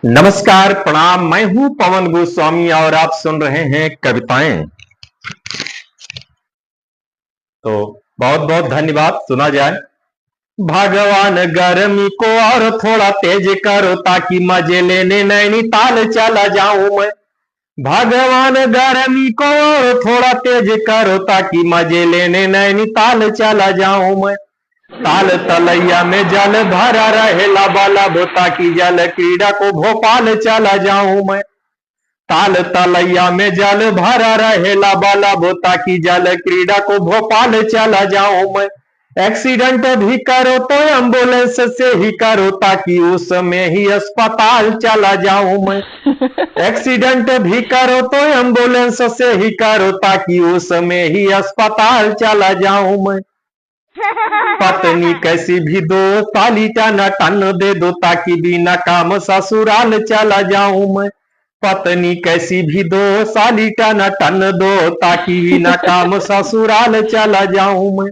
नमस्कार, प्रणाम। मैं हूं पवन गोस्वामी और आप सुन रहे हैं कविताएं। तो बहुत बहुत धन्यवाद। सुना जाए। भगवान गर्मी को और थोड़ा तेज करो ताकि मजे लेने नैनीताल चला जाऊं मैं। भगवान गर्मी को और थोड़ा तेज करो ताकि मजे लेने नैनीताल चला जाऊं मैं। ताल तलैया में जल भरा रहे लबालब ताकि जल क्रीड़ा को भोपाल चला जाऊं मैं। ताल तलैया में जल भरा रहे लबालब ताकि जल क्रीड़ा को भोपाल चला जाऊं मैं। एक्सीडेंट भी करो तो एम्बुलेंस से ही करो ताकि उसमें ही अस्पताल चला जाऊं मैं। एक्सीडेंट भी करो तो एम्बुलेंस से ही करो ताकि उसमें ही अस्पताल चला जाऊं मैं। पत्नी कैसी भी दो ताली टन टन दे दो ताकि बिना काम ससुराल चला जाऊं मैं। पत्नी कैसी भी दो साली टन टन दो ताकि बिना काम ससुराल चला जाऊं मैं।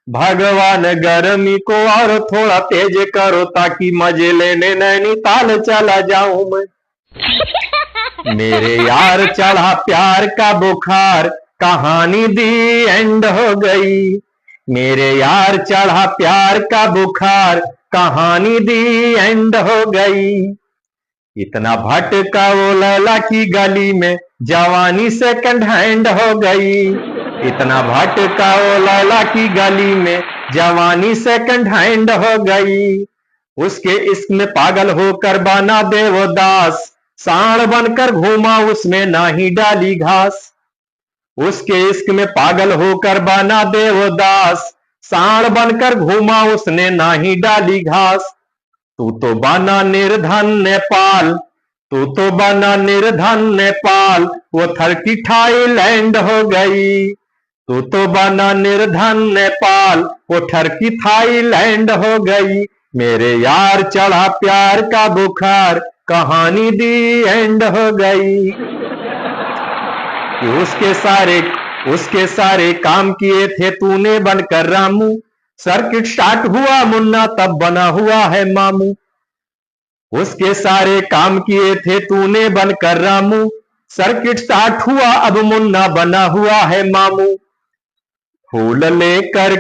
भगवान गर्मी को और थोड़ा तेज करो ताकि मजे लेने नैनीताल चला जाऊं मैं। मेरे यार चढ़ा प्यार का बुखार, कहानी दी एंड हो गई। मेरे यार चढ़ा प्यार का बुखार, कहानी दी एंड हो गई। इतना भटका वो लैला की गली में, जवानी सेकंड हैंड हो गई। इतना भटका वो लैला की गली में, जवानी सेकंड हैंड हो गई। उसके इश्क में पागल होकर बना देवदास, सांड बनकर घूमा उसमें ना ही डाली घास। उसके इश्क में पागल होकर बना देवदास, सांड बनकर घूमा उसने ना ही डाली घास। तू तो बना निर्धन नेपाल, तू तो बना निर्धन नेपाल, वो थरकी थाईलैंड हो गई। तू तो बना निर्धन नेपाल, वो ठरकी थाईलैंड हो गई। मेरे यार चढ़ा प्यार का बुखार, कहानी दी एंड हो गई। उसके सारे काम किए थे तूने बनकर रामू। सर्किट स्टार्ट हुआ मुन्ना तब बना हुआ है मामू। उसके सारे काम किए थे तूने बनकर रामू। सर्किट स्टार्ट हुआ अब मुन्ना बना हुआ है मामू। फूल लेकर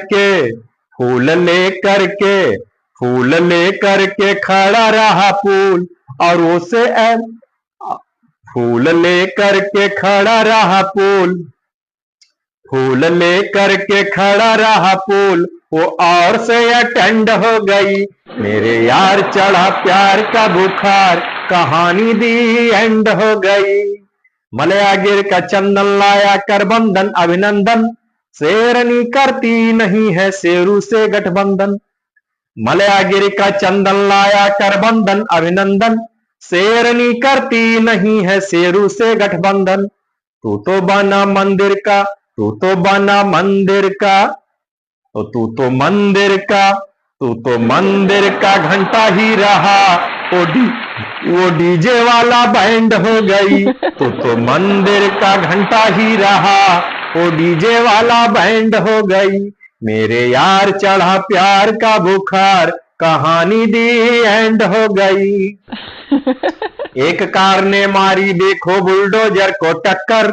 के खड़ा रहा पुल और उसे फूल लेकर के खड़ा रहा पुल। फूल लेकर के खड़ा रहा पुल, वो और से अटेंड हो गई। मेरे यार चढ़ा प्यार का बुखार, कहानी दी एंड हो गई। मलयागिर का चंदन लाया कर बंधन, अभिनंदन। शेरनी करती नहीं है शेरू से गठबंधन। मलयागिर का चंदन लाया कर बंधन, अभिनंदन। शेरनी करती नहीं है शेरू से गठबंधन। तू तो बना मंदिर का, तू तो बना मंदिर का, तू तो मंदिर का घंटा ही रहा। वो डीजे वाला बैंड हो गई। तू तो मंदिर का घंटा ही रहा, वो डीजे वाला बैंड हो गई। मेरे यार चढ़ा प्यार का बुखार, कहानी दी एंड हो गई। एक कार ने मारी देखो बुलडोजर को टक्कर,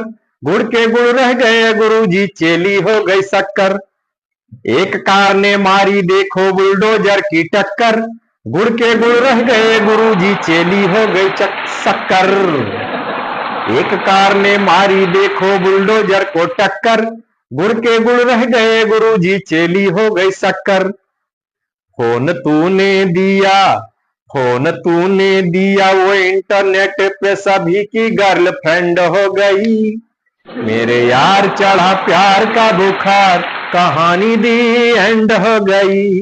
गुड़ के गुड़ रह गए गुरुजी चेली हो गई शक्कर। एक कार ने मारी देखो बुलडोजर की टक्कर, गुड़ के गुड़ रह गए गुरुजी चेली हो गई शक्कर। एक कार ने मारी देखो बुलडोजर को टक्कर, गुड़ के गुड़ रह गए गुरुजी चेली हो गई शक्कर। फोन तूने दिया वो इंटरनेट पे सभी की गर्लफ्रेंड हो गई। मेरे यार चढ़ा प्यार का बुखार, कहानी दी एंड हो गई।